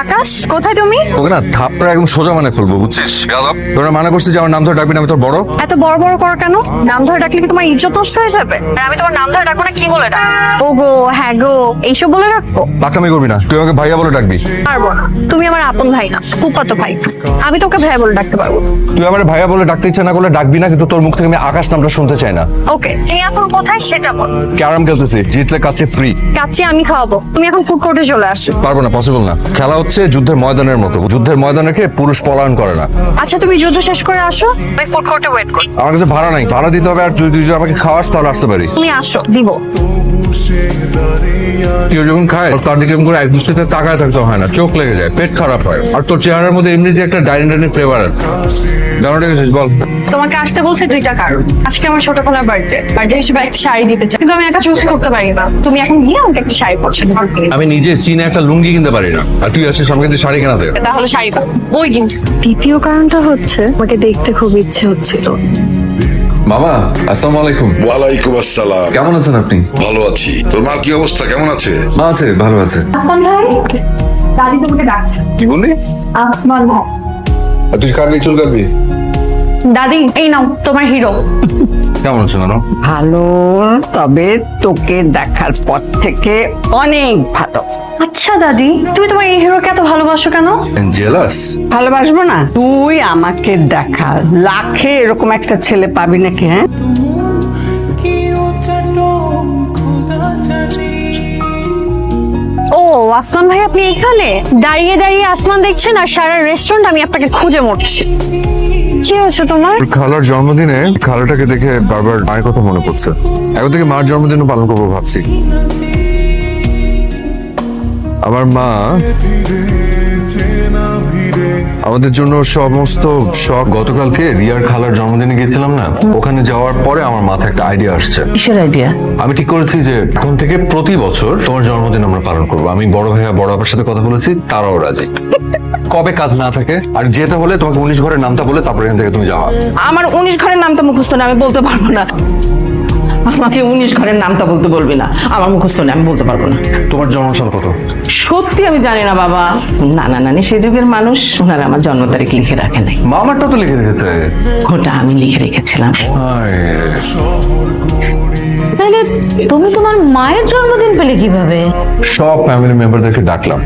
আকাশ, কোথায় তুমি? তোকে না থাপড়া একদম সোজা মানে ফেলবো, বুঝছিস? তোরা মানা করছিস যে আমার নাম ধরে ডাকবি না, আমি তোর বড়। এত বড় বড় কর কেন? নাম ধরে ডাকলে কি তোমার ইজ্জত নষ্ট হয়ে যাবে? আর আমি তোমার নাম ধরে ডাকবো না, কি বলে ডাক? ও গো, হ্যাঁ গো, এইসব বলে রাখবো? পাকামি করবি না, তুই আমাকে ভাইয়া বলে ডাকবি। পারবো না, তুমি আমার আপন ভাই না, ফুফাতো ভাই। আমি তোকে ভাইয়া বলে ডাকতে পারবো। তুই আমার ভাইয়া বলে ডাকতে ইচ্ছা না করলে ডাকবি না, কিন্তু তোর মুখ থেকে আমি আকাশ নামটা শুনতে চাই না। ওকে, তুমি এখন কোথায় সেটা বল। ক্যারাম খেলতেছি, জিতলে কাছে ফ্রি। কাচ্চি আমি খাওয়াবো, তুমি এখন ফুড কোর্টে চলে আসো। পারবো না, পসিবল না। খেলা হচ্ছে যুদ্ধের ময়দানের মতো, যুদ্ধের ময়দানে কে পুরুষ পলায়ন করে না। আচ্ছা, তুমি যুদ্ধ শেষ করে আসো, আমি ফুড কোর্টে ওয়েট করি। আমার কাছে ভাড়া নাই, ভাড়া দিতে হবে। আর তুই যদি আমাকে খাওয়াস তাহলে আসতে পারি। তুমি আসো, দিব। কেউ যখন খায় তার দিকে এরকম করে এক দৃষ্টিতে তাকায় থাকতে হয় না, চোখ লেগে যায়, পেট খারাপ হয়। আর তোর চেহারার মধ্যে এমনিতে একটা ডাইনি ফ্লেভার আছে। জানো গেছিস বল? তোমাকে আসতে বলছে দুইটা কারণ। আজকে আমার ছোটবেলার বার্থডে হিসেবে একটা শাড়ি দিতে চাই, কিন্তু আমি একা চুজ করতে পারি না। তুমি এখন গিয়ে আমাকে একটা শাড়ি পছন্দ করবে। আমি নিজে চীনে একটা লুঙ্গি কিনতে পারি না, আর তুই আসিস আমাকে দিয়ে শাড়ি কেনা দে। তাহলে শাড়ি পাবো, বই কিনতে। দ্বিতীয় কারণটা হচ্ছে আমাকে দেখতে খুব ইচ্ছে হচ্ছিল। মামা, আসসালামু আলাইকুম। ওয়ালাইকুম আসসালাম। কেমন আছেন আপনি? ভালো আছি। তোর মার কি অবস্থা, কেমন আছে? মা আছে, ভালো আছে। আসমান ভাই, দাদি তোমাকে ডাকছে। কি বললি? আসমান ভাই। আর তুই কাটবি, চুল কাটবি? দাদি, এই নাও তোমার হিরো। কেমন আছো নানো? ভালো, তবে তোকে দেখার পর থেকে অনেক ভালো। আচ্ছা দাদি, তুমি তোমার এই হিরোকে এত ভালোবাসো কেন? জেলাস? ভালোবাসবো না? তুই আমাকে দেখা, লাখে এরকম একটা ছেলে পাবি নাকি? হ্যাঁ, ও আসমান ভাই, আপনি এখানে দাঁড়িয়ে দাঁড়িয়ে আসমান দেখছেন আর সারা রেস্টুরেন্ট আমি আপনাকে খুঁজে মরছি। কি হচ্ছে তোমার? খালার জন্মদিনে খালাটাকে দেখে বারবার মায়ের কথা মনে পড়ছে। এখন থেকে মার জন্মদিনও পালন করবো ভাবছি। আমার মা আমাদের জন্য সমস্ত শখ। গতকালকে রিয়ার খালার জন্মদিনে গিয়েছিলাম না, ওখানে যাওয়ার পরে আমার মাথায় একটা আইডিয়া আসছে। কিসের আইডিয়া? আমি ঠিক করেছি যে এখন থেকে প্রতি বছর তোমার জন্মদিন আমরা পালন করবো। আমি বড় ভাইয়া বড় আপার সাথে কথা বলেছি, তারাও রাজি। কবে কাজ না থাকে, আর যেতে হলে তোমাকে 19 ঘরের নামটা বলে তারপর এখান থেকে তুমি যাওয়া। আমার 19 ঘরের নামটা মুখস্থ না, আমি বলতে পারবো না। আমাকে 19 ঘরের নামটা বলতে বলবি না, আমার মুখস্থ নেই, আমি বলতে পারবো না। তোমার জন্মসাল কত? সত্যি আমি জানি না বাবা। নানা নানি সেই যুগের মানুষ, ওনারা আমার জন্ম তারিখ লিখে রাখে নাই। মামারটা তো লিখে রেখেছে। ওটা আমি লিখে রেখেছিলাম। হায় রে। তাহলে তুমি তোমার মায়ের জন্মদিন পেলে কিভাবে? সব ফ্যামিলি মেম্বারদেরকে ডাকলাম,